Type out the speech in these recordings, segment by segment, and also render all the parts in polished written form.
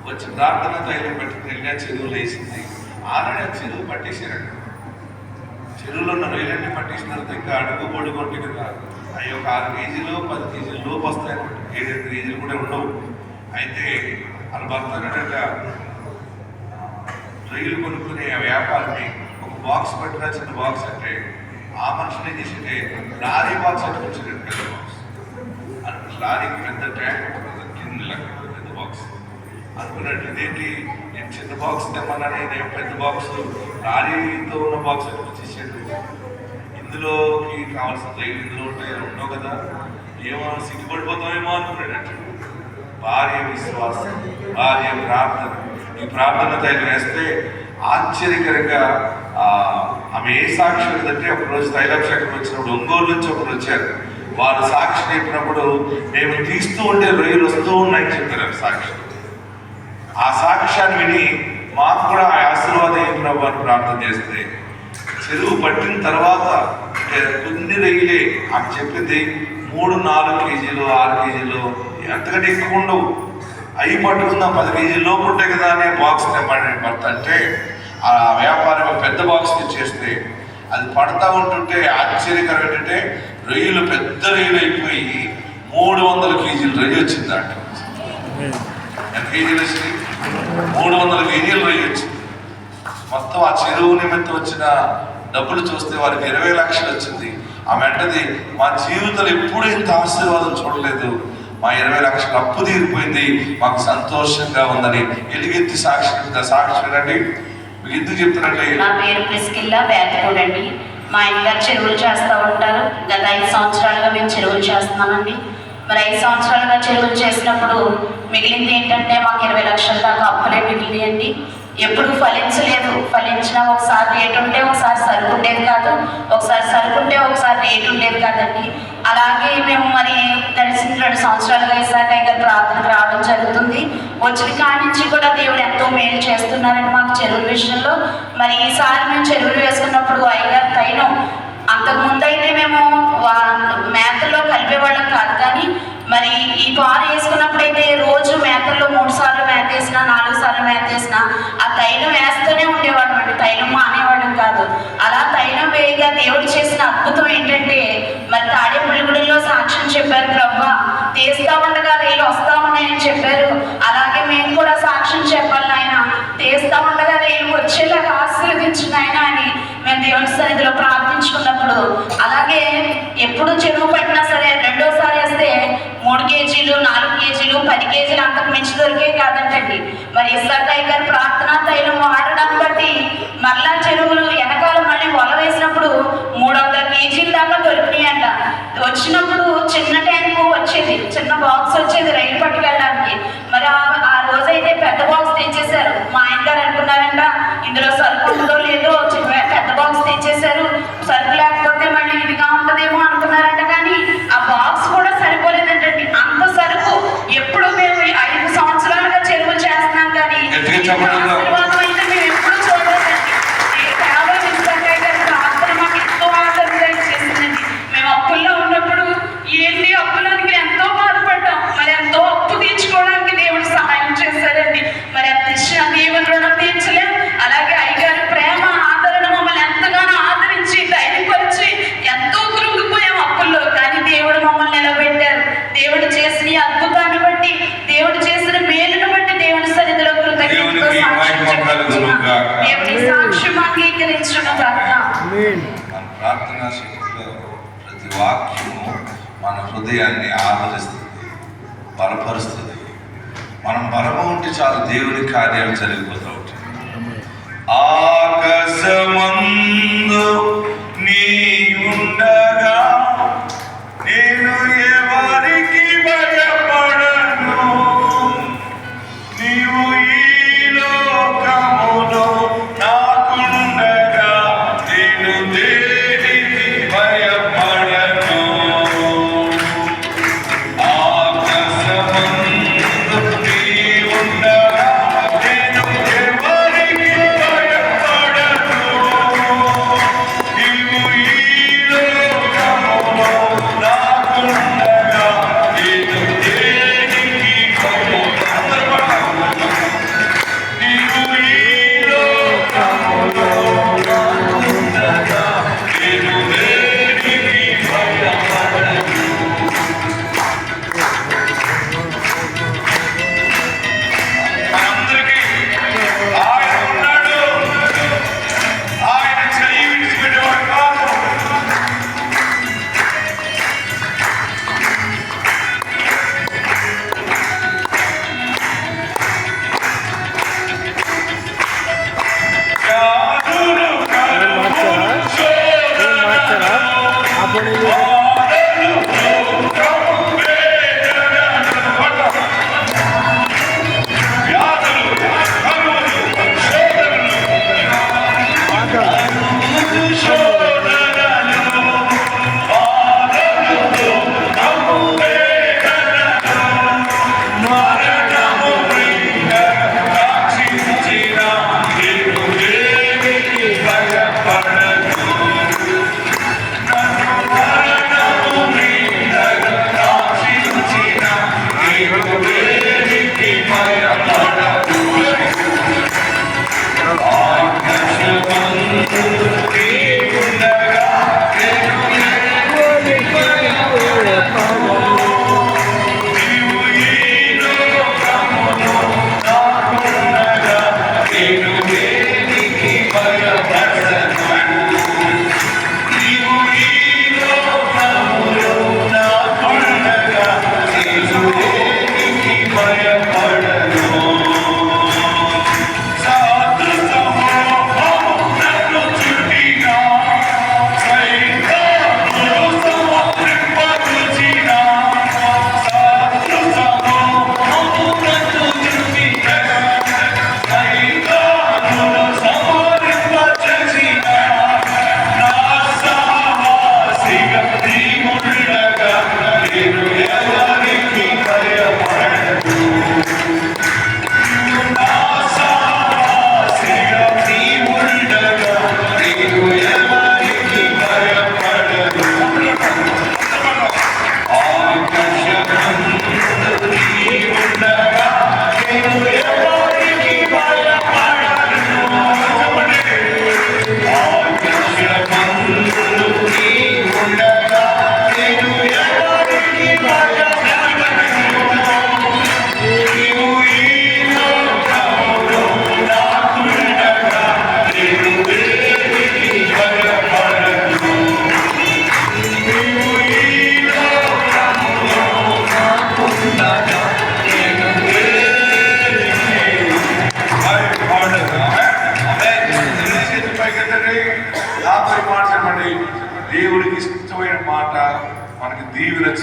వచ్చి ప్రార్థన తైలం పెట్టుకుని చెరువులు వేసింది. ఆల్రెడీ చెరువు పట్టేసారండి. చెరువులో ఉన్న రొయ్యలన్నీ పట్టేసిన తర్వాత ఇంకా అడుగు పొడి కొట్టి కదా అవి ఒక 6 కేజీలు 10 కేజీలు లోపు వస్తాయి అనమాట. 7-8 కేజీలు కూడా ఉండవు. అయితే వాళ్ళ భర్త రొయ్యలు కొనుక్కునే వ్యాపారిని ఒక బాక్స్ పట్టిన చిన్న బాక్స్ అంటే ఆ మనుషులు ఏం చేసింటే లారీ బాక్స్ అట్టుకొచ్చాడు. పెద్ద బాక్స్ లారీకి పెద్ద ట్యాంక్ కింద పెద్ద బాక్స్ అనుకున్నట్టు ఇదేంటి నేను చిన్న బాక్స్ తెమ్మన్నా నేను పెద్ద బాక్స్ లారీతో ఉన్న బాక్స్ అట్టుకొచ్చేసాడు. ఇందులోకి కావాల్సిన రైలు ఇందులో ఉంటాయి ఉండవు కదా, ఏమో సిగ్గుపడిపోతామేమో అనుకున్నాడు. భార్య విశ్వాసం, భార్య ప్రార్థన. ఈ ప్రార్థన తైలం వేస్తే ఆశ్చర్యకరంగా ఆమె ఏ సాక్షి ఉందంటే, ఒకరోజు తైలాభిషేకం వచ్చినప్పుడు ఒంగోలు నుంచి ఒకరు వచ్చారు. వారు సాక్షి చెప్పినప్పుడు మేము తీస్తూ ఉంటే రొయ్యలు వస్తూ ఉన్నాయని చెప్పారు సాక్షి. ఆ సాక్ష్యాన్ని విని మాకు కూడా ఆ ఆశీర్వాదం ఏం ప్రభు అని ప్రార్థన చేస్తే చెరువు పట్టిన తర్వాత కొన్ని రొయ్యలే ఆమె చెప్పింది 3-4 కేజీలు 6 కేజీలు అంతకంటే ఎక్కువ ఉండవు. అవి పట్టుకుందాం 10 కేజీల లోపు ఉంటాయి కదా అనే బాక్స్ తెప్పండి భర్త అంటే ఆ వ్యాపారం పెద్ద బాక్స్ చేస్తే అది పడతా ఉంటుంటే ఆశ్చర్యకరం ఏంటంటే రొయ్యలు పెద్ద రొయ్యలు అయిపోయి 300 కేజీలు రొయ్య వచ్చింది. అంట ఎంత కేజీలు వచ్చింది? 300 కేజీలు రొయ్య వచ్చింది. మొత్తం ఆ చెరువు నిమిత్తం వచ్చిన డబ్బులు చూస్తే వారికి 20 లక్షలు వచ్చింది. ఆమె అంటది, మా జీవితంలో ఎప్పుడు ఇంత ఆశీర్వాదం చూడలేదు, మా 20 లక్షలు అప్పు తీరిపోయింది, మాకు సంతోషంగా ఉందని ఎలుగెత్తి సాక్షి వినండి. మీకు ఎందుకు చెప్తానండి? నా పేరు ప్రిస్కిల్లా బేతకూడండి. మా ఇంట్లో చెరువులు చేస్తూ ఉంటారు. గత 5 సంవత్సరాలుగా మేము చెరువులు చేస్తున్నామండి. మరి 5 సంవత్సరాలుగా చెరువులు చేసినప్పుడు మిగిలింది ఏంటంటే మాకు 20 లక్షల దాకా అప్పులే మిగిలినాయండి. ఎప్పుడు ఫలించలేదు. ఫలించినా ఒకసారి రేటు ఉంటే ఒకసారి సరుకు ఉండేది కాదు, ఒకసారి సరుకు ఉంటే ఒకసారి రేటు ఉండేది కాదండి. అలాగే మేము మరి గడిచిన 2 సంవత్సరాలుగా ఇసాక ఇక్కడ ప్రార్థనకు రావడం జరుగుతుంది. వచ్చిన కాడి నుంచి కూడా దేవుడు ఎంతో మేలు చేస్తున్నారండి మాకు చెరువుల విషయంలో. మరి ఈసారి మేము చెరువులు వేసుకున్నప్పుడు అయ్యగారు తైలం అంతకుముందు అయితే మేము మేతల్లో కలిపేవాళ్ళం కాదు, కానీ మరి ఈ పాలు వేసుకున్నప్పుడైతే రోజు మేతల్లో 3 సార్లు మేత వేసినా 4 సార్లు మేత వేసినా ఆ తైలం వేస్తూనే ఉండేవాళ్ళం అండి. తైలం మానేవాళ్ళం కాదు. అలా తైలం వేయగా దేవుడు చేసిన అద్భుతం ఏంటంటే మరి తాడేపల్లిగూడెంలో సాక్ష్యం చెప్పారు, ప్రభు తీస్తా ఉండగా రైలు వస్తా ఉన్నాయని చెప్పారు. అలాగే మేము కూడా సాక్ష్యం చెప్పాలి ఆయన, తీస్తా ఉండగా రైలు వచ్చేలాగా ఆశీర్వదించిన ఆయన అని మేము దేవుని సన్నిధిలో ప్రార్థించుకున్నప్పుడు, అలాగే ఎప్పుడు చెరువు పట్టినా సరే రెండోసారి వేస్తే 3 కేజీలు 4 కేజీలు 10 కేజీలు అంతకు మించి దొరికే కాదంటండి. మరి ఇస్సాకయ్య గారు ప్రార్థనా తైలం వాడడం బట్టి మరలా చెరువులు వెనకాల మళ్ళీ వల వేసినప్పుడు 300 కేజీల దాకా దొరికినాయి అంట. వచ్చినప్పుడు చిన్న ట్యాంకు వచ్చేది, చిన్న బాక్స్ వచ్చేది రైలు పట్టుకెళ్ళడానికి. మరి ఆ రోజైతే పెద్ద బాక్స్ తెచ్చేశారు. మా ఆయన గారు అనుకున్నారంట ఇందులో సరుకు ఉందో లేదో పెద్ద బాక్స్ తెచ్చేశారు, సరుకు లేకపోతే మళ్ళీ ఇదిగా ఉంటుందేమో అనుకున్నారంట. కానీ ఆ బాక్స్ కూడా సరిపోలేదంటండి. అంత సరుకు ఎప్పుడు మేము 5 సంవత్సరాలుగా చెరువులు చేస్తున్నాం కానీ ఆశీర్వాదం అయితే మేము ఎప్పుడు చూడలేదండి. కేవలం ఇస్సాకయ్య గారి ప్రార్థన మాకు ఎంతో ఆదరణ చేసిందండి. మేము అప్పుల్లో ఉన్నప్పుడు ఏంటి అప్పులకి ఎంతో బాధపడ్డాం. మరి ఎంతో అప్పు తీర్చుకోవడానికి దేవుడు సహాయం చేశారండి. మరి అంత ఇచ్చిన దేవుని రుణం తీర్చలేం. అలాగే అయ్యగారి ప్రేమ ఆదరణ మమ్మల్ని ఎంతగానో ఆదరించి ధైర్యపరిచి ఎంతో కృంగిపోయాం అప్పుల్లో, కానీ దేవుడు మమ్మల్ని నిలబెట్టారు. దేవుడు చేసిన ఈ అద్భుతాన్ని బట్టి, దేవుడు చేసిన మేలును బట్టి దేవుని సన్నిధిలో కృతజ్ఞతతో దేవుని సాక్ష్యం అంగీకరించును గాక. ప్రార్థనా శక్తిలో ప్రతి వాక్యము మన హృదయాన్ని ఆదరిస్తుంది, బలపరుస్తుంది. మనం బలము ఉంటే చాలు దేవుని కార్యాలు జరిగిపోతూ ఉంటాయి. ఆకాశమందు నీ ఉండగా నేను ఎవరికి భయపడను, నీవు ఈ లోకములో నాకుండగా నేను దేనికి భయపడను. ఆకాశమందు నీ ఉండగా నేను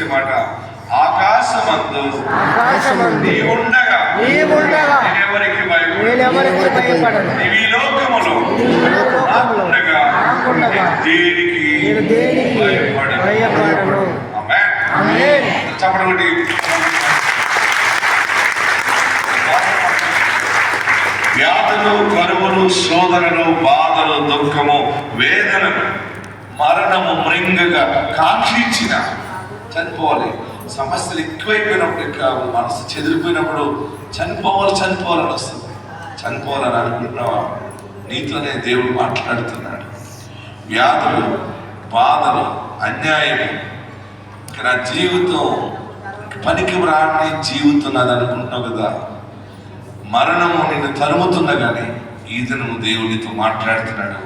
తెలిసిన మాట, ఆకాశమందు నీవుండగా నేనెవరికి భయపడను, నీవు ఈ లోకములో నాకుండగా దేనికి భయపడను. ఆమేన్. చెప్పండి. వ్యాధులు, కరువులు, శోధనలు, బాధలు, దుఃఖము, వేదనలు, మరణము మృంగగా కాంక్షించిన చనిపోవాలి. సమస్యలు ఎక్కువైపోయినప్పుడు, ఇంకా మనసు చెదిరిపోయినప్పుడు చనిపోవాలని వస్తుంది. చనిపోవాలని అనుకుంటున్నావా? నీతోనే దేవుడు మాట్లాడుతున్నాడు. వ్యాధులు, బాధలు, అన్యాయం, ఇంకా నా జీవితం పనికి రాని జీవితం నాది అనుకుంటున్నావు కదా. మరణము నిన్ను తరుముతున్నా కానీ ఈ దినము దేవునితో మాట్లాడుతున్నాడు.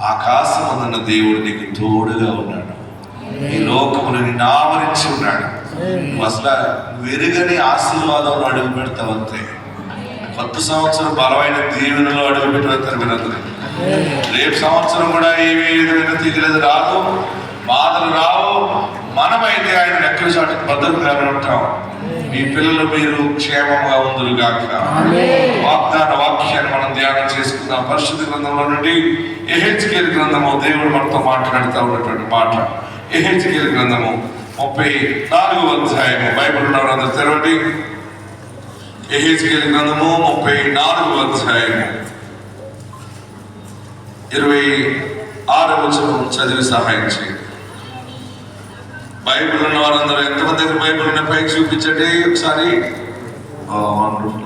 ఆకాశమున్న దేవుడు నీకు తోడుగా ఉన్నాడు. ఈ లోకమును నిన్ను ఆవరించి ఉన్నాడు. నువ్వు అసలు వెరుగని ఆశీర్వాదంలో అడుగు పెడతావు అంతే. కొత్త సంవత్సరం బలమైన దీవెనలో అడుగు పెట్టి వెళ్తారు మీరందరూ. రేపు సంవత్సరం కూడా ఏమీ విధమైన తీగలేదు రాదు, బాధలు రావు. మనమైతే ఆయన రెక్కల చాటుకు భద్రంగా ఉంటాం. మీ పిల్లలు మీరు క్షేమంగా ఉందరు గాక. వాగ్దాన వాక్యాన్ని మనం ధ్యానం చేసుకుందాం. పరిశుద్ధ గ్రంథంలో నుండి యెహెజ్కేలు గ్రంథము దేవుడు మనతో మాట్లాడుతూ ఉన్నటువంటి మాట. యెహెజ్కేలు గ్రంథము 34వ అధ్యాయము. బైబిల్ ఉన్నవారందరూ తెరవండి. యెహెజ్కేలు గ్రంథము 34వ అధ్యాయము 26వ వచనం చదివి సహాయం చేయండి. బైబిల్ ఉన్న వారందరూ ఎంతమంది దగ్గర బైబిల్ ఉన్న పైకి చూపించండి ఒకసారి.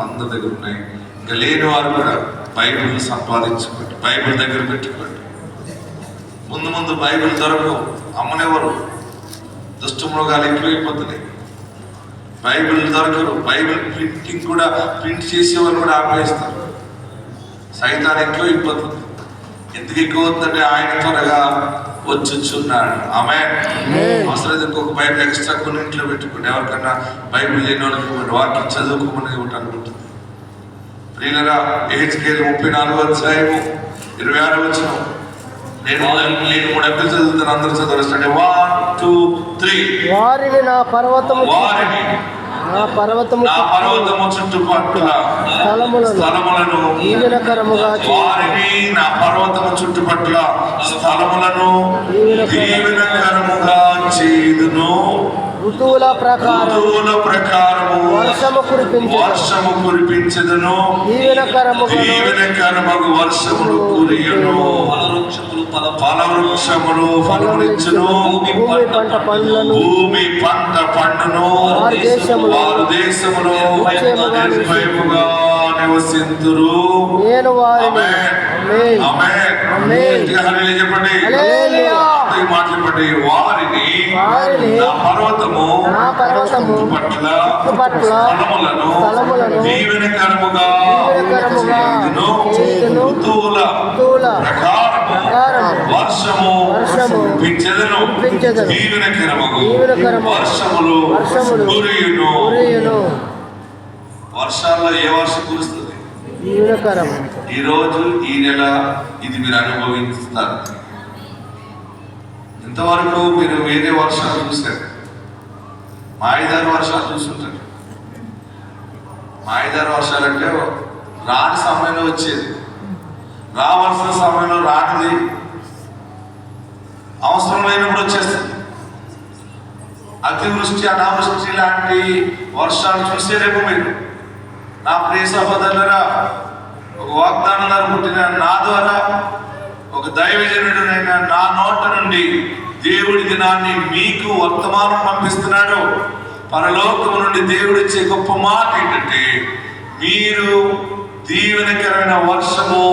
అందరి దగ్గర ఉన్నాయి. ఇంకా లేని వారు కూడా బైబిల్ సంపాదించుకోండి, బైబిల్ దగ్గర పెట్టుకోండి. ముందు బైబిల్ దొరకవు, అమ్మనేవారు. దుష్టమృగాలు ఎక్కువైపోతున్నాయి. బైబిల్ దొరకరు. బైబిల్ ప్రింటింగ్ కూడా, ప్రింట్ చేసేవారు కూడా ఆపేస్తారు. సైతాన్ ఎక్కువైపోతుంది. ఎందుకు ఎక్కువ అవుతుందంటే ఆయన త్వరగా వచ్చుచున్నాడు. ఆమేన్. అవసరం ఇంకొక బైబిల్ ఎక్స్ట్రా కొన్ని ఇంట్లో పెట్టుకోండి. ఎవరికన్నా బైబిల్ లేని వాళ్ళకి వాక్యం చదువుకోమని అనుకుంటుంది. ప్రియులరా, యెహెజ్కేలు 34వ అధ్యాయము 26వ వచనం. నేను 3 అబ్బులు చదువుతాను, అందరూ చదవండి. 1 2 3. వారిని నా పర్వతము చుట్టుపట్ల స్థలములను దీవెనకరముగా చేయుదును. ఋతువుల ప్రకారము వర్షము కురిపించెదను. దీవెనకరముగు వర్షములు కురియును. ఫలవృక్షములు ఫలములిచ్చును. భూమి పంట పండును. వారు దేశములో నిర్భయముగా నివసింతురు. నేను వారిని చెప్పండి, మాట్లాడండి. వారిని నా పర్వతము పట్ల స్థలములను దీవెనకరముగా ఋతువుల ప్రకారము వర్షము కురిపించెదను. దీవెనకరముగు వర్షములు కురియును. వర్షాల్లో ఏ వర్షం కురుస్తుంది? ఈ రోజు, ఈ నెల ఇది మీరు అనుభవిస్తారు. ఇంతవరకు మీరు వేరే వర్షాలు చూశారు. మాయిదారు వర్షాలు చూస్తుంటారు. మాయిదారు వర్షాలు అంటే రాని సమయంలో వచ్చేది, రావాల్సిన సమయంలో రానిది, అవసరం లేనప్పుడు వచ్చేస్తుంది. అతివృష్టి, అనావృష్టి లాంటి వర్షాలు చూసేరేమో మీరు. నా ప్రియ సహోదరులరా, ఒక వాగ్దానం ద్వారా పుట్టిన నా ద్వారా, ఒక దైవజనుడైన నా నోట నుండి దేవుడి దినాన్ని మీకు వర్తమానం పంపిస్తున్నాడు. పరలోకము నుండి దేవుడిచ్చే గొప్ప మాట ఏంటంటే, మీరు దీవెనకరమైన వర్షము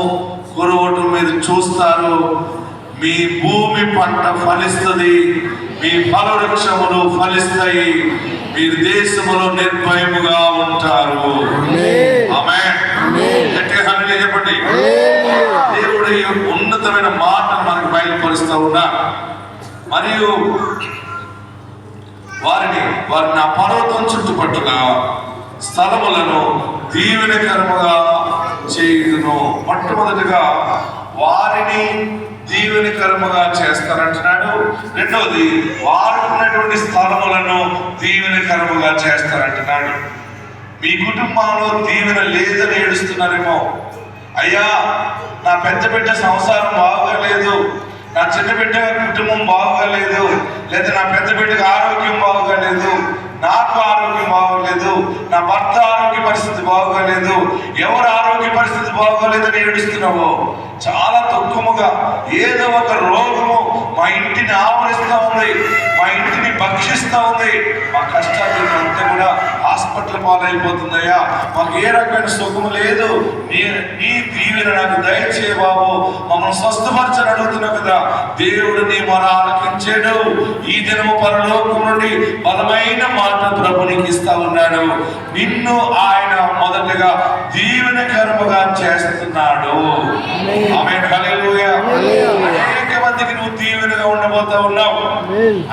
కురవటం మీద చూస్తారు. మీ భూమి పంట ఫలిస్తుంది. మీ ఫలవృక్షములు ఫలిస్తాయి. మీరు దేశములో నిర్భయముగా ఉంటారు. ఆమేన్. గట్టిగా హల్లెలూయా చెప్పండి. దేవుడి ఉన్నతమైన మాటను మనకు బయలుపరుస్తూ ఉన్నా. మరియు వారిని నా పర్వతం చుట్టుపట్టుల స్థలములను దీవెనకరముగా చేయుదును. మొట్టమొదటిగా వారిని దీవెనకరముగా చేస్తానంటున్నాడు. రెండవది, వాడుకున్నటువంటి స్థలములను దీవెనకరముగా చేస్తానంటున్నాడు. మీ కుటుంబంలో దీవెన లేదని ఏడుస్తున్నారేమో. అయ్యా, నా పెద్ద బిడ్డ సంసారం బాగోలేదు, నా చిన్న బిడ్డ కుటుంబం బాగోలేదు, లేదా నా పెద్ద బిడ్డకు ఆరోగ్యం బాగోలేదు, నాకు ఆరోగ్యం బాగోలేదు, నా భర్త ఆరోగ్య పరిస్థితి బాగోలేదు, ఎవరు ఆరోగ్య పరిస్థితి బాగోలేదని ఏడుస్తున్నావో, చాలా దుఃఖముగా ఏదో ఒక రోగము మా ఇంటిని ఆవరిస్తూ ఉంది, మా ఇంటిని భక్షిస్తూ ఉంది, మా కష్టాలు అంతా కూడా హాస్పిటల్ పాలైపోతుందయ్యా, మాకు ఏ రకమైన సుఖము లేదు, నీ దీవెన నాకు దయచేయ బాబు, మమ్మల్ని స్వస్థపరచని అడుగుతున్నావు కదా. దేవుడు నీ మొర ఆలకించాడు. ఈ దినము పరలోకం నుండి బలమైన మాట ప్రభు నీకు ఇస్తా ఉన్నాడు. నిన్ను ఆయన మొదటగా దీవెనకరముగా చేస్తున్నాడు. ఆమేన్, హల్లెలూయా. అనేక మందికి నువ్వు దీవెనగా ఉండబోతా ఉన్నావు.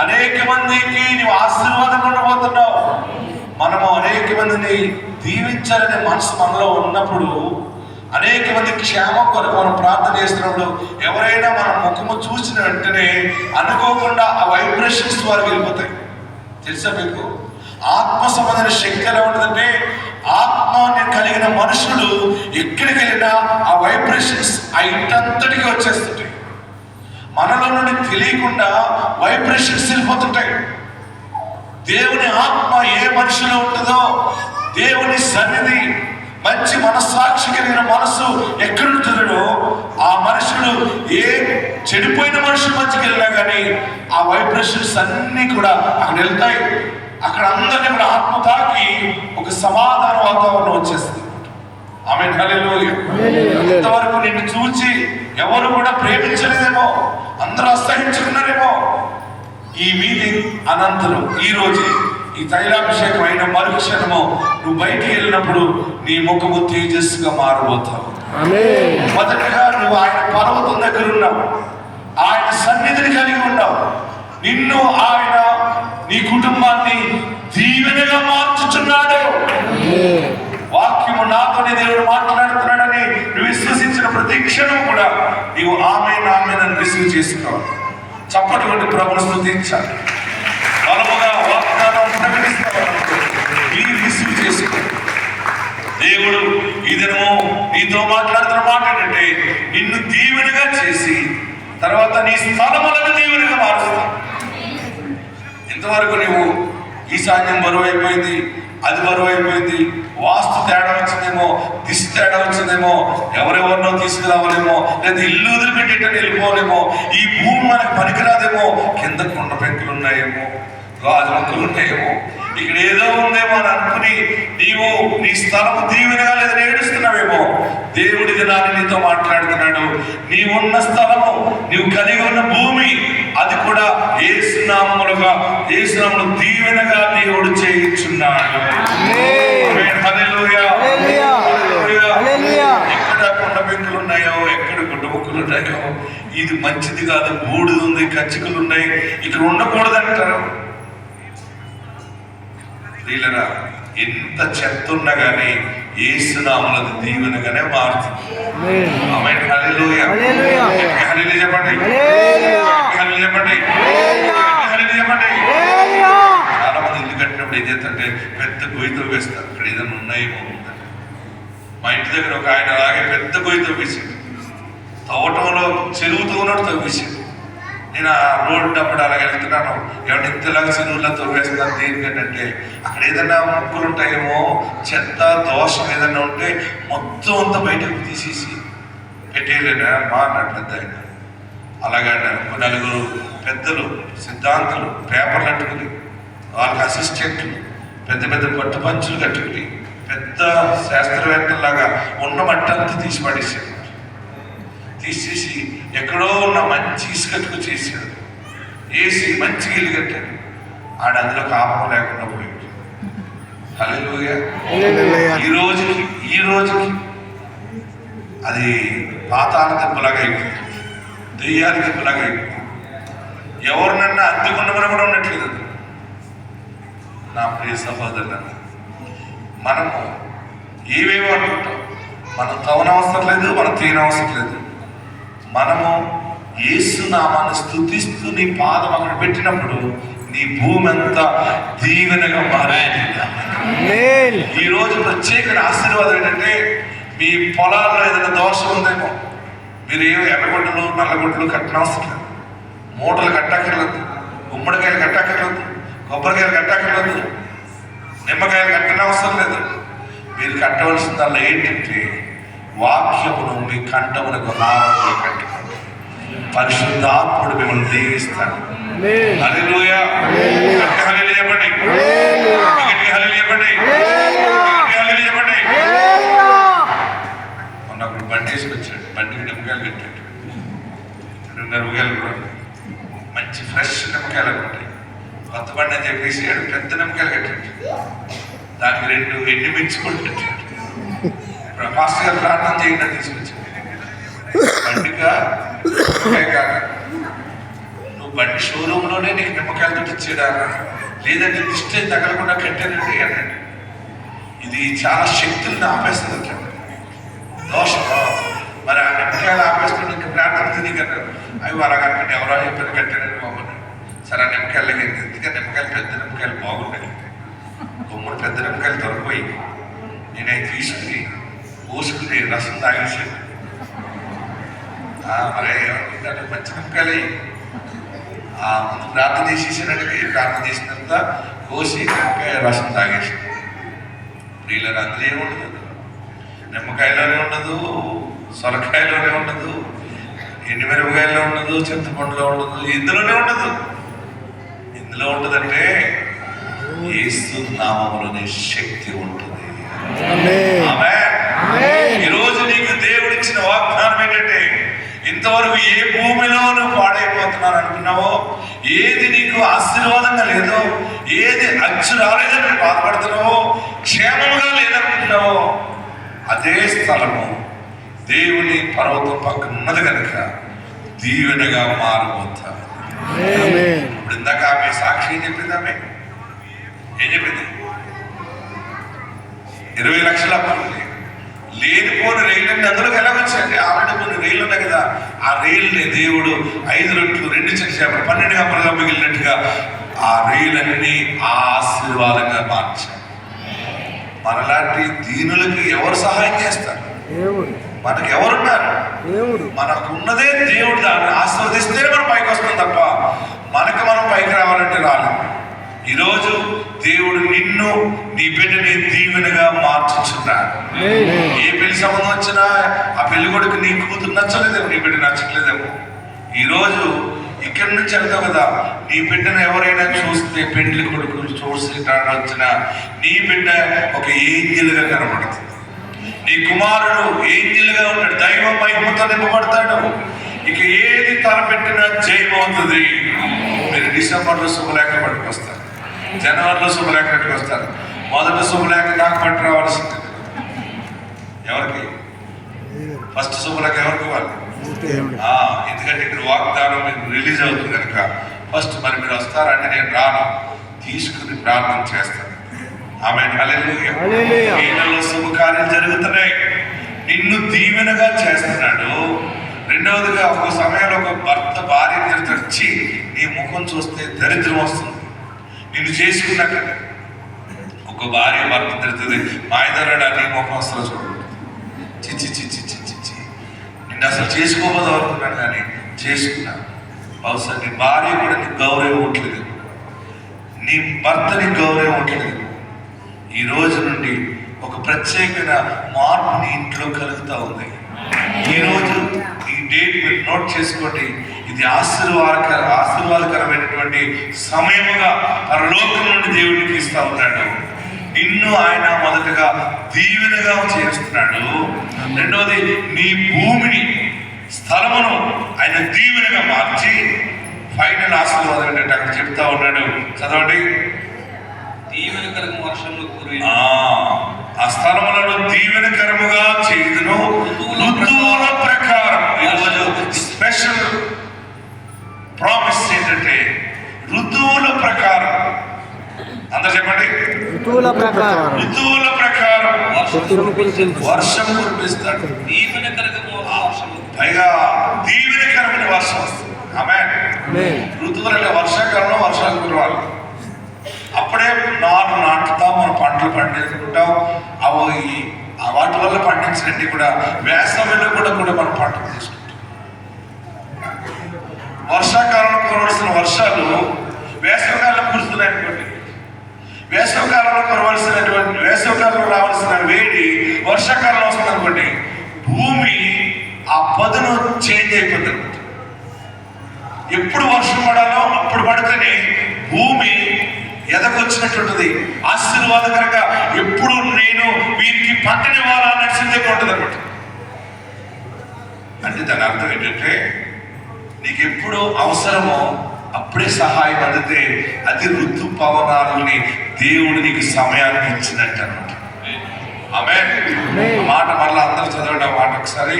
అనేక మందికి నువ్వు ఆశీర్వాదం ఉండబోతున్నావు. మనము అనేక మందిని దీవించాలనే మనసు మనలో ఉన్నప్పుడు, అనేక మంది క్షేమం కొరకు మనం ప్రార్థన చేస్తున్నప్పుడు, ఎవరైనా మన ముఖము చూసిన వెంటనే అనుకోకుండా ఆ వైబ్రేషన్స్ వారికి వెళ్ళిపోతాయి. తెలుసా మీకు? ఆత్మ సంబంధమైన శక్తి ఎలా ఉంటుందంటే, ఆత్మని కలిగిన మనుషులు ఎక్కడికి వెళ్ళినా ఆ వైబ్రేషన్స్ ఆ ఇంటంతటికి వచ్చేస్తుంటాయి. మనలో నుండి తెలియకుండా వైబ్రేషన్స్ వెళ్ళిపోతుంటాయి. దేవుని ఆత్మ ఏ మనిషిలో ఉంటుందో, దేవుని సన్నిధి, మంచి మనస్సాక్షి కలిగిన మనసు ఎక్కడుంటుందో, ఆ మనుషుడు ఏ చెడిపోయిన మనుషుల మధ్యకి వెళ్ళినా కానీ ఆ వైబ్రేషన్స్ అన్నీ కూడా అక్కడ వెళ్తాయి. అక్కడ అందరినీ కూడా ఆత్మ తాకి ఒక సమాధాన వాతావరణం వచ్చేస్తుంది. ఆమేన్, హల్లెలూయా. ఇంతవరకు నిన్ను చూచి ఎవరు కూడా ప్రేమించలేదేమో, అందరూ అసహించుకున్నారేమో. ఈ మీటింగ్ అనంతరం ఈ రోజు ఈ తైలాభిషేకం అయిన మరుక్షణము నువ్వు బయటికి వెళ్ళినప్పుడు నీ ముఖము తేజస్సుగా మారబోతావు. మొదటగా నువ్వు ఆయన పర్వతం దగ్గర ఉన్నావు, ఆయన సన్నిధిని కలిగి ఉన్నావు. నిన్ను ఆయన నీ కుటుంబాన్ని దీవెనగా మార్చుచున్నాడు. వాక్యము నాతోనే దేవుడు మాట్లాడుతున్నాడని నువ్వు విశ్వసించిన ప్రతి క్షణం కూడా నీవు ఆమేన్ రిసీవ్ చేసుకోవాలి. చప్పటి కొట్టి ప్రభువును స్తుతించాలి. బలముగా వాగ్దానం ప్రకటిస్తావు, రిసీవ్ చేసుకో. దేవుడు ఈ దినము నీతో మాట్లాడుతున్న మాట ఏంటంటే, నిన్ను దీవెనగా చేసి తర్వాత నీ స్థలములను దీవెనగా మారుస్తావు. ఇంతవరకు నువ్వు ఈశాన్యం బరువు అయిపోయింది, అది బరువు అయిపోయింది, వాస్తు తేడా వచ్చిందేమో, దిశ తేడా వచ్చిందేమో, ఎవరెవరినో తీసుకురావాలేమో, లేదా ఇల్లు వదిలిపెట్టేటట్టు వెళ్ళిపోలేమో, ఈ భూమి మనకు పనికిరాదేమో, కింద కొండ పెంకులు ఉన్నాయేమో, గాజు మొక్కలు ఉన్నాయేమో, ఇక్కడ ఏదో ఉందేమో అని అనుకుని నీవు నీ స్థలము దీవెనగా లేదని ఏడుస్తున్నావేమో. దేవుడి దినాన్ని నీతో మాట్లాడుతున్నాడు. నీవున్న స్థలము, నీవు కలిగి ఉన్న భూమి, అది కూడా యేసునామములుగా, యేసునామములు దీవెనగా దేవుడు చేయించున్నాడు. ఎక్కడ కొండ పెంకులు ఉన్నాయో, ఎక్కడ గుడ్డ ముక్కలు ఉన్నాయో, ఇది మంచిది కాదు, బూడిద ఉంది, కచ్చికలు ఉన్నాయి, ఇక్కడ ఉండకూడదంటారు. ప్రియులరా, ఎంత చెత్త ఉన్నా కానీ యేసునామములు దీవెనగానే మారుతుంది. ఆమేన్, హల్లెలూయా. హల్లెలూయా చెప్పండి, హల్లెలూయా చెప్పండి, హల్లెలూయా చెప్పండి. చాలా మంది ఇల్లు కట్టినప్పుడు ఏం చేస్తుంటే పెద్ద గొయ్యితో వేస్తారు. ఇక్కడ ఏదైనా ఉన్నాయేమో. మా ఇంటి దగ్గర ఒక ఆయన అలాగే పెద్ద గొయ్యితో వేసాడు, తవ్వటంలో చెరువుతో ఉన్నట్టు తవ్వేసాడు. నేను ఆ రోడ్డు అప్పుడు అలా వెళ్తున్నాను, ఏమంటే ఇంతలాగా చెరువుల్లో తవ్వేస్తున్నాను దేనికంటే, అక్కడ ఏదైనా ముక్కులు ఉంటాయేమో, చెత్త దోషం ఏదైనా ఉంటే మొత్తం అంతా బయటకు తీసేసి పెట్టేయలేనా మా అన్నట్టు పెద్ద ఆయన. అలాగే నలుగురు పెద్దలు, సిద్ధాంతులు పేపర్లు కట్టుకుని, వాళ్ళకి అసిస్టెంట్లు పెద్ద పెద్ద పట్టు పంచులు కట్టుకుని, పెద్ద శాస్త్రవేత్తలాగా ఉన్న మట్టంతా తీసి పడేసాడు. తీసేసి ఎక్కడో ఉన్న మంచి ఇసుకట్టుకు చేశాడు, వేసి మంచి ఇల్లు కట్టాడు. ఆడ అందులో కాపం లేకుండా పోయాడు. హల్లెలూయా. ఈ రోజుకి అది పాతాళ దెబ్బలాగా అయిపోయింది, దెయ్యాల దెబ్బలాగా అయిపోయింది. ఎవరినన్నా అద్దెకున్నమని కూడా ఉండట్లేదు. నా ప్రియ సహోదరులను, మనము ఏవేవో అనుకుంటాం. మనం తవనవసరం లేదు, మనం తీయనవసరం లేదు. మనము యేసు నామాన్ని స్తుతిస్తూ నీ పాదం అక్కడ పెట్టినప్పుడు నీ భూమి అంతా దీవెనగా మారాయి. ఈ రోజు ప్రత్యేక ఆశీర్వాదం ఏంటంటే మీ పొలాల్లో ఏదైనా దోషం ఉందేమో మీరు ఏమో ఎర్రగొడ్డలు నల్లగొడ్డలు కట్టనవసరం లేదు, మూటలు కట్టక్కర్లేదు, గుమ్మడికాయలు కట్టక్కర్లేదు, కొబ్బరికాయలు కట్టక్కర్లేదు, నిమ్మకాయలు కట్టనవసరం లేదు. మీరు కట్టవలసిందల్లా ఏంటంటే వాక్యమును మీ కంఠమునకు హారముగా కట్టుకోండి. పరిశుద్ధాత్ముడు మిమ్మల్ని దీవిస్తాడు. హల్లెలూయా. గట్టిగా హల్లెలూయా చెప్పండి. గట్టిగా హల్లెలూయా చెప్పండి. గట్టిగా హల్లెలూయా చెప్పండి. మొన్న ఒకడు బండి వేసుకొచ్చాడు, బండికి నిమ్మకాయలు కట్టాడు. 2.5 నిమ్మకాయలు కూడా మంచి ఫ్రెష్ నిమ్మకాయలు ఉంటాయి. కొత్త బండి అని చెప్పేసి పెద్ద నిమ్మకాయలు కట్టాడు. దానికి 2 ఎండుమిర్చి కూడా కట్టాడు. పాస్టర్ గారు ప్రార్థన చేయండి తీసుకొచ్చాడు. బండిగా నిమ్మకాయ కాదు, నువ్వు బండి షోరూంలోనే నీకు నిమ్మకాయలతో ఇచ్చాడా, లేదంటే దిష్టి తగలకుండా కట్టానండి అన్నాడు. ఇది చాలా శక్తులను ఆపేస్తుంది అట్లా దోషం. మరి ఆ నిమ్మకాయలు ఆపేస్తుంది ఇంకా ప్రార్థన తిరిగారు. అవి అలాగంటే ఎవరో చెప్పారు కట్టానండి బాగున్నాయి. సరే ఆ నిమ్మకాయలకి ఎందుకంటే నిమ్మకాయలు పెద్ద నిమ్మకాయలు బాగుంటాయి, గుమ్మడి పెద్ద నిమ్మకాయలు దొరికిపోయి నేనవి తీసుకుని పోసుకుని రసం తాగేసాను. మరి ఏమనుకుంటాను మంచి నిమ్మకాయలు ముందు ప్రార్థన చేసేసానంటే ప్రార్థన చేసినంత కోసి నిమ్మకాయ రసం తాగేసి ప్రియులను అందులో ఏముండదు, నిమ్మకాయలోనే ఉండదు, సొరకాయలోనే ఉండదు, ఎండుమిరపకాయలో ఉండదు, చింతపండులో ఉండదు, ఇందులోనే ఉండదు. ఇందులో ఉంటుందంటే యేసు నామములోనే శక్తి ఉంటుంది. ఈరోజు నీకు దేవుడు ఇచ్చిన వాగ్దానం ఏంటంటే ఇంతవరకు ఏ భూమిలో నువ్వు పాడైపోతున్నాను అనుకున్నావో, ఏది నీకు ఆశీర్వాదంగా లేదో, ఏది అచ్చు రాలేదని నువ్వు బాధపడుతున్నావో, క్షేమంగా లేదనుకుంటున్నావో అదే స్థలము దేవుని పర్వతం పక్కన ఉన్నది కనుక దీవెనగా మారిపోతా. ఇప్పుడు ఇందాక ఆమె సాక్షి ఏం చెప్పింది? ఆమె ఏం చెప్పింది? 20 లక్షల అప్పులు లేనిపోని రైళ్ళని అందులోకి ఎలా వచ్చాయండి? ఆల్రెడీ కొన్ని రైళ్ళు ఉన్నాయి కదా, ఆ రైలుని దేవుడు 5 రొట్టెలు 2 చేపలు 12 గంపలుగా మిగిలినట్టుగా ఆ రైలన్నీ ఆశీర్వాదంగా మార్చారు. మనలాంటి దీనులకి ఎవరు సహాయం చేస్తారు? మనకు ఎవరున్నారు? మనకు ఉన్నదే దేవుడు. దాన్ని ఆశీర్వదిస్తే మనం పైకి వస్తాం తప్ప మనకు మనం పైకి రావాలంటే రాలేదు. ఈరోజు దేవుడు నిన్ను నీ బిడ్డని దీవెనగా మార్చుచున్నాడు. ఏ పెళ్లి సంబంధం వచ్చినా ఆ పెళ్లి కొడుకు నీ కూతురు నచ్చలేదేమో, నీ బిడ్డ నచ్చలేదేమో. ఈరోజు ఇక్కడి నుంచి వెళ్తావు కదా, నీ బిడ్డను ఎవరైనా చూస్తే పెళ్లి కొడుకు చూసి వచ్చిన నీ బిడ్డ ఒక ఏంజిల్గా కనబడుతుంది. నీ కుమారుడు ఏంజిల్గా ఉంటాడు, దైవ మహిమతో నింపబడతాడు. ఇక ఏది తలపెట్టినా జయమవుతుంది. మీరు డిసెంబర్లో శుభలేఖ పట్టుకొస్తారు, జనవరిలో శుభలేఖ పట్టుకొస్తారు. మొదటి శుభలేఖ నాకు పట్టు రావాల్సింది. ఎవరికి ఫస్ట్ శుభలేఖ ఎవరికి ఇవ్వాలి? ఎందుకంటే ఇక్కడ వాగ్దానం మీకు రిలీజ్ అవుతుంది కనుక ఫస్ట్ మరి మీరు వస్తారంటే నేను రాను, తీసుకుని ప్రార్థన చేస్తాను. ఆమేన్. హల్లెలూయా. ఈయనలో శుభకార్యాలు జరుగుతున్నాయి. నిన్ను దీవెనగా చేస్తున్నాడు. రెండవదిగా ఒక సమయంలో ఒక భర్త భార్య తెచ్చి నీ ముఖం చూస్తే దరిద్రం వస్తుంది. నిన్ను చేసుకున్నాక ఒక భార్య భర్త తిరుగుతుంది, మాయదారుడా నీ ముఖం అసలు చూడు, చిచ్చి చిచ్చి చిచ్చి చి నిన్ను అసలు చేసుకోబోదు అనుకున్నాను కానీ చేసుకున్నా. బహుశా నీ భార్య కూడా నీకు గౌరవం ఇవ్వట్లేదు, నీ భర్త నీకు గౌరవం ఇవ్వట్లేదు. ఈ రోజు నుండి ఒక ప్రత్యేకమైన మార్పు నీ ఇంట్లో కలుగుతూ ఉంది. ఈరోజు ఈ డేట్ మీరు నోట్ చేసుకోండి. ఇది ఆశీర్వాదకరమైనటువంటి సమయముగా పరలోకం నుండి దేవుడికి ఇస్తా ఉన్నాడు. నిన్ను ఆయన మొదటగా దీవెనగా చేస్తున్నాడు. రెండవది నీ భూమిని స్థలమును ఆయన దీవెనగా మార్చి ఫైనల్ ఆశీర్వాదం ఏంటంటే అక్కడ చెప్తా ఉన్నాడు. చదవండి. ఆ స్థలములను దీవెనకరముగా చేయుదును ఋతువుల ప్రకారం. ఈరోజు స్పెషల్ ప్రామిస్ ఏంటంటే ఋతువుల ప్రకారం. అందరు చెప్పండి. ఋతువుల ప్రకారం వర్షం కురిపిస్తాడు. పైగా దీవెనకరమైన వర్షం వస్తుంది. ఆమేన్. ఋతువులంటే వర్షాకాలంలో వర్షాలు కురవాలి. అప్పుడే నాటుతాం, మనం పంటలు పండించుకుంటాం. అవి వాటి వల్ల పండించినట్టు కూడా వేసవిలో కూడా మనం పంటలు తీసుకుంటాం. వర్షాకాలంలో కురవలసిన వర్షాలు వేసవికాలంలో కురుస్తున్నాయి అనుకోండి. వేసవికాలంలో రావాల్సిన వేడి వర్షాకాలంలో వస్తుంది అనుకోండి. భూమి ఆ పదును చేంజ్ అయిపోతుంది. ఎప్పుడు వర్షం పడాలో అప్పుడు పడితేనే భూమి ఎదకొచ్చినట్టుంటుంది, ఆశీర్వాదకరంగా. ఎప్పుడు నేను వీరికి పంటనివ్వాలా అన్నట్టు సిద్ధంగా ఉంటుంది అనమాట. అంటే దాని అర్థం ఏంటంటే నీకు ఎప్పుడు అవసరమో అప్పుడే సహాయం అందితే అది ఋతు పవనాలని దేవుడు నీకు సమయాన్ని ఇచ్చినట్టు అనమాట. ఆమేన్. మాట మరలా అందరూ చదవండి ఆ మాట ఒకసారి.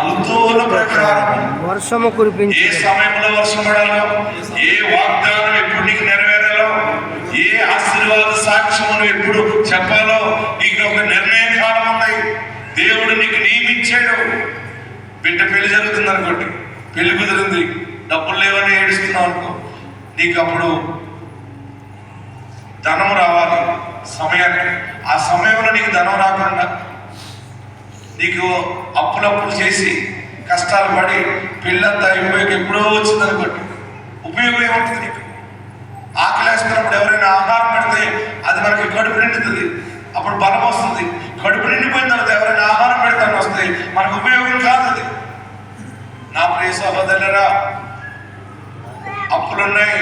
ఋతువుల ప్రకారం వర్షము కురిపించి, ఏ సమయంలో వర్షం పడాలో, ఏ వాగ్దానం ఎప్పుడు నీకు నెరవేరాలో, ఏ ఆశీర్వాద సాక్ష్యమును ఎప్పుడు చెప్పాలో నీకు ఒక నిర్ణయ కాలం ఉంది. దేవుడు నీకు నియమించాడు. బిడ్డ పెళ్లి జరుగుతుంది అనుకోండి, పెళ్లి కుదిరింది, డబ్బులు లేవని ఏడుస్తున్నావు అనుకో, నీకు అప్పుడు ధనం రావాలి సమయానికి. ఆ సమయంలో నీకు ధనం రాకుండా నీకు అప్పులప్పులు చేసి కష్టాలు పడి పెళ్ళంతా అయిపోయాక ఎప్పుడో వచ్చింది అనుకోండి, ఉపయోగం ఏముంటుంది నీకు? ఆకలేస్తున్నప్పుడు ఎవరైనా ఆహారం పెడితే అది మనకి కడుపు నిండుతుంది, అప్పుడు బలం వస్తుంది. కడుపు నిండిపోయిన తర్వాత ఎవరైనా ఆహారం పెడతాను వస్తే మనకు ఉపయోగం కాదు అది. నా ప్రియ సహోదరులారా, అప్పులున్నాయి,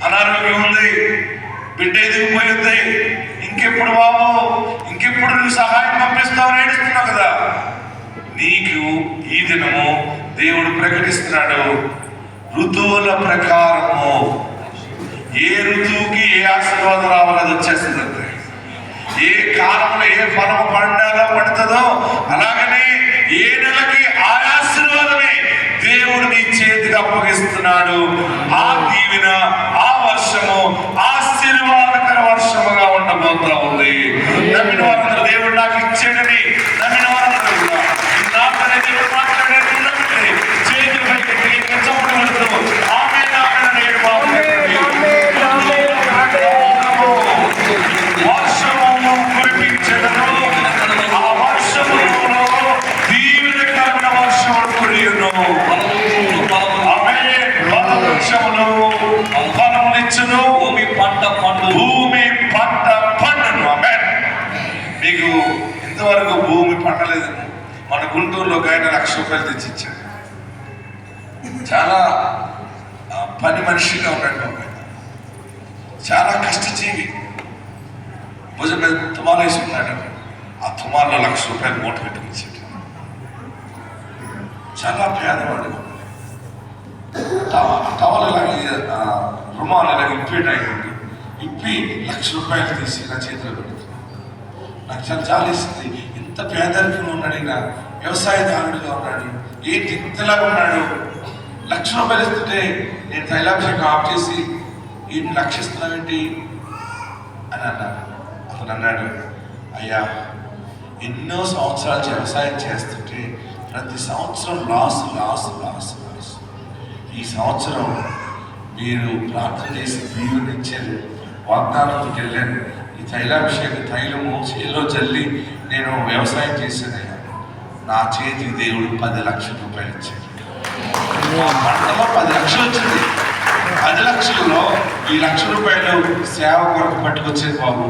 అనారోగ్యం ఉంది, బిడ్డ ఎదిగిపోయింది, ఇంకెప్పుడు బాబు, ఇంకెప్పుడు నువ్వు సహాయం పంపిస్తావు ఏడుస్తున్నావు కదా. నీకు ఈ దినము దేవుడు ప్రకటిస్తున్నాడు, ఋతువుల ప్రకారము ఏ ఋతువుకి ఏ ఆశీర్వాదం రావాలో అది వచ్చేస్తుంది. ఏ కాలంలో ఏ ఫలము పడుతుందో అలాగనే ఏ నెలకి ఆ ఆశీర్వాదమే దేవుడు నీ చేతికి అప్పగిస్తున్నాడు. ఆ దీవెన, ఆ వర్షము ఆశీర్వాదకర వర్షముగా ఉండబోతా ఉంది. నమ్మిన వారందరూ దేవుడు నాకు ఇచ్చాడని నమ్మిన వారందరూ కూడా నాతోనే దేవుడు మాట్లాడేది నమ్మితే చేతులు పైకి చప్పుడు పడుతూ ఆమేన్ ఆమేన్ అని వర్షము కురిపించెదను. ఆ వర్షములో దీవెనకరమైన వర్షము కురియును. వృక్షములు ఫలములిచ్చును, భూమి పంట పండును. ఆమేన్. మీకు ఇంతవరకు భూమి పండలేదు. మన గుంటూరులో ఒక ఆయన 1,00,000 రూపాయలు తెచ్చిచ్చాడు. చాలా పని మనిషిగా ఉన్నాడు, చాలా కష్టజీవి. భుజం మీద తుమాలు వేసుకున్నాడు. ఆ తుమాల్లో 1,00,000 రూపాయలు మూట పెట్టుకొచ్చాడు. చాలా పేదవాడు. టవల్ ఇలాగే రుమాలు ఇలాగ ఇప్పేటైంది. ఇప్పి 1,00,000 రూపాయలు తీసి నా చేతిలో పెడుతుంది. నాకు చాలా జాలేసింది. ఇంత పేదరికంగా ఉన్నాడు, ఈయన వ్యవసాయదారుడిగా ఉన్నాడు, ఏంటి ఇంతలాగా ఉన్నాడు. 1,00,000 రూపాయలు ఇస్తుంటే నేను తైలాభిషేకం ఆఫ్ చేసి ఈయన్ని రక్షిస్తున్నావేంటి అని అన్నాను. అతను అన్నాడు, అయ్యా ఎన్నో సంవత్సరాలు వ్యవసాయం చేస్తుంటే ప్రతి సంవత్సరం లాస్. ఈ సంవత్సరం మీరు ప్రార్థన చేసి దీవెనిచ్చారు, వాగ్దానంకి వెళ్ళాను. ఈ తైలాభిషేక తైలము చేలో జల్లి నేను వ్యవసాయం చేశానయ్యా. నా చేతికి దేవుడు 10,00,000 రూపాయలు ఇచ్చాడు. మా పంటలో 10 లక్షలు వచ్చింది. 10 లక్షల్లో ఈ 1,00,000 రూపాయలు సేవ కొరకు పట్టుకొచ్చేది బాబు.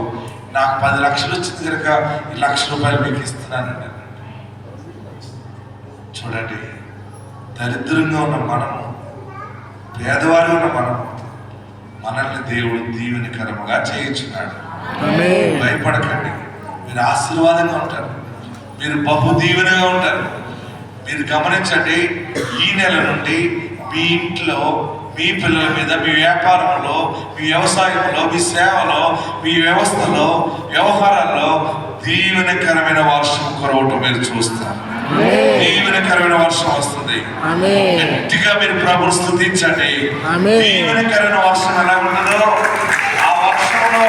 నాకు 10 లక్షలు వచ్చింది కనుక ఈ 1,00,000 రూపాయలు మీకు ఇస్తున్నానండి. చూడండి, దరిద్రంగా ఉన్న మనము, పేదవారు ఉన్న మనల్ని దేవుడు దీవెనకరముగా చేయించున్నాడు. భయపడకండి, మీరు ఆశీర్వాదంగా ఉంటారు, మీరు బహు దీవెనగా ఉంటారు. మీరు గమనించండి, ఈ నెల నుండి మీ ఇంట్లో, మీ పిల్లల మీద, మీ వ్యాపారంలో, మీ వ్యవసాయంలో, మీ సేవలో, మీ వ్యవస్థలో, వ్యవహారాల్లో దీవెనకరమైన వర్షం కురవటం మీరు చూస్తారు. దీవెనకరమైన వర్షం వస్తుంది. గట్టిగా మీరు ప్రభువును స్తుతించండి. దీవెనకరమైన వర్షం ఎలా ఉండదో ఆ వర్షంలో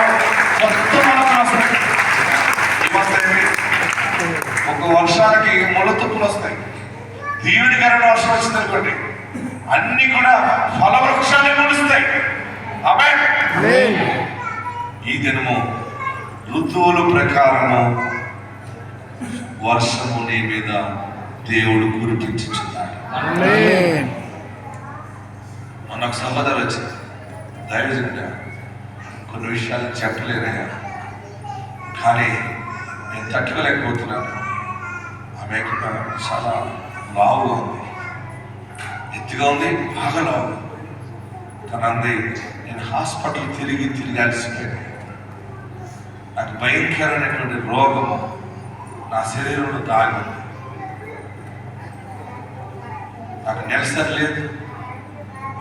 కొత్త మనసు వస్తుంది. ఒక వర్ష వర్షానికి ముళ్ళ తుప్పులు వస్తాయి. దీవెనికరమైన వర్షం వచ్చింది అనుకోండి, అన్ని కూడా ఫలవృక్షాలే మొలుస్తాయి. ఆమేన్. ఈ దినము ఋతువుల ప్రకారము వర్షము నీ మీద దేవుడు కురిపించుచున్నాడు. మొన్న ఒక సహోదరు వచ్చింది, దైవజనుడా కొన్ని విషయాలు చెప్పలేనయ్యా, కానీ నేను తట్టుకోలేకపోతున్నాను. ఆమె చాలా లావుగా ఉంది, ఎత్తుగా ఉంది, బాగా లావు. తను అంది, నేను హాస్పిటల్ తిరిగి అలసిపోయాను. నాకు భయంకరమైనటువంటి రోగము నా శరీరంలో దాగి ఉంది. నాకు నెలసరి లేదు.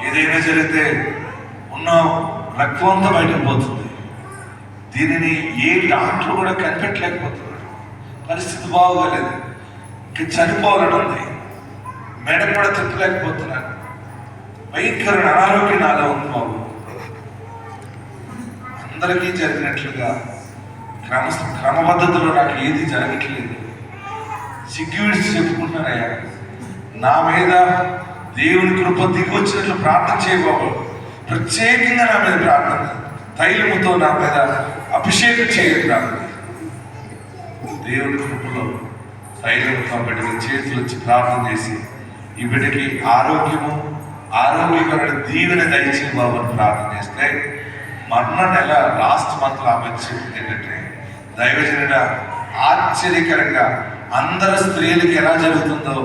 ఏదైనా జరిగితే ఉన్న రక్తం అంతా బయటకు పోతుంది. దీనిని ఏ డాక్టర్ కూడా కనిపెట్టలేకపోతున్నాడు. పరిస్థితి బాగోలేదు, ఇంకా చనిపోవాలని ఉంది. మెడ కూడా తిప్పలేకపోతున్నాను. భయంకరమైన అనారోగ్యం నాలో ఉంది బాబు. అందరికీ జరిగినట్లుగా క్రమపద్ధతిలో నాకు ఏది జరగట్లేదు. సిగ్గు విడిచి చెప్పుకుంటున్నానయ్యా, నా మీద దేవుని కృప దిగి వచ్చినట్లు ప్రార్థన చేయబాబు. ప్రత్యేకంగా నా మీద ప్రార్థన, తైలముతో నా మీద అభిషేకం చేయండి. దేవుని కృపలో తైలముతో బిడ్డకి చేతులు వచ్చి ప్రార్థన చేసి ఈ బిడ్డకి ఆరోగ్యకరమైన దీవెన దయచే బాబు అని ప్రార్థన చేస్తే, మొన్న నెల లాస్ట్ మంత్ ఆమె చెప్పింది ఏంటంటే, దైవజనుడ ఆశ్చర్యకరంగా అందరు స్త్రీలకి ఎలా జరుగుతుందో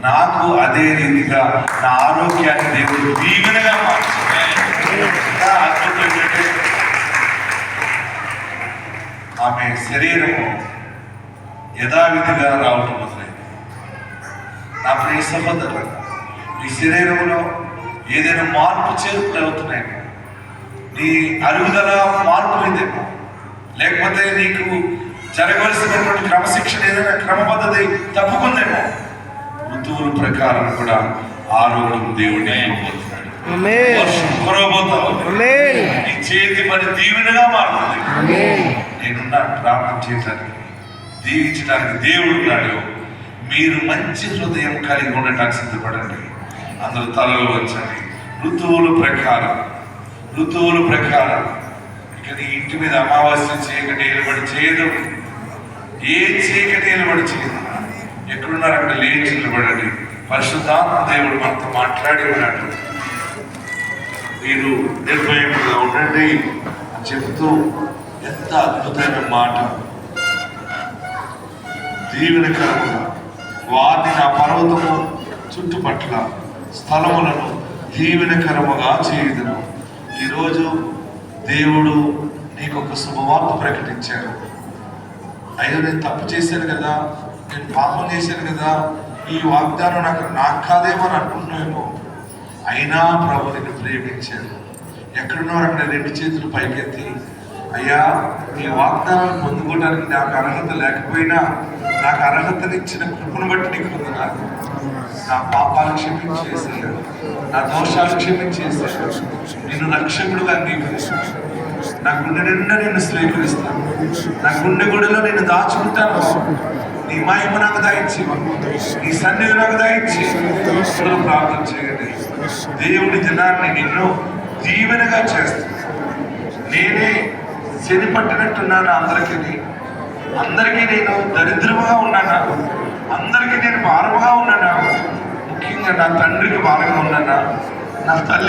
నాకు అదే రీతిగా నా ఆరోగ్యాన్ని దేవుడు దీవెనగా మార్చింది. అద్భుతం ఏంటంటే ఆమె శరీరము యథావిధిగా రావటం మొదలైంది. నా ప్రియ సహోదరులు, మీ శరీరంలో ఏదైనా మార్పు చేర్పులు అవుతున్నాయేమో, నీ అరుగుదల మార్పు లేదేమో, లేకపోతే నీకు జరగవలసినటువంటి క్రమశిక్షణ ఏదైనా క్రమపద్ధతి తప్పుకుందేమో, ఋతువుల ప్రకారం కూడా ఆరోగ్యం దేవుడిని అయిపోతున్నాడు. నీ చేతి పని దీవెనగా మారుతుంది. నేనున్నా ప్రార్థన చేయడానికి, దీవించడానికి దేవుడు ఉన్నాడు. మీరు మంచి హృదయం కలిగి ఉండటానికి సిద్ధపడండి. అందరూ తలలు వచ్చండి. ఋతువుల ప్రకారం ఇక నీ ఇంటి మీద అమావాస్య చీకటి ఏలుబడి చేయదు. ఏ చీకటి ఏలుబడి చేయదు. ఎక్కడున్నారు అక్కడ లేచి నిలబడండి. పరిశుద్ధాత్మ దేవుడు మనతో మాట్లాడి ఉన్నాడు. మీరు నిర్భయంగా ఉండండి అని చెబుతూ, ఎంత అద్భుతమైన మాట. దీవెనకరముగా వారిని నా పర్వతము చుట్టుపట్ల స్థలములను దీవెనకరముగా చేయుదును. ఈరోజు దేవుడు నీకు ఒక శుభవార్త ప్రకటించాడు. అయ్యో, నేను తప్పు చేశాను కదా, నేను పాపం చేశాను కదా, ఈ వాగ్దానం నాకు కాదేమో అని అనుకుంటున్నామేమో. అయినా ప్రభు నిన్ను ప్రేమించాడు. ఎక్కడున్నావు అక్కడ రెండు చేతులు పైకెత్తి, అయ్యా, ఈ వాగ్దానం పొందుకోవడానికి నాకు అర్హత లేకపోయినా నాకు అర్హతనిచ్చిన కృపను బట్టి నీకు పొందున్నాను. నా పాపాలు క్షమించేసాడు, నా దోషాలు క్షమించేసాడు. నేను రక్షకుడుగా అంగీకరిస్తాను. నా గుండె నిండా నిన్ను స్వీకరిస్తాను. నా గుండె గుడిలో నిన్ను దాచుకుంటాను. నీ మహిమ నాకు దయచి, నీ సన్నిధి నాకు దయచి ప్రార్థన చేయండి. దేవుడి దినాన్ని నిన్ను దీవెనగా చేస్తాను. నేనే శని పట్టినట్టున్నాను అందరికీ నేను దరిద్రముగా ఉన్నానా? అందరికీ నేను భారముగా ఉన్నానా? ముఖ్యంగా నా తండ్రికి భారంగా ఉన్నానా? నా తల్లికి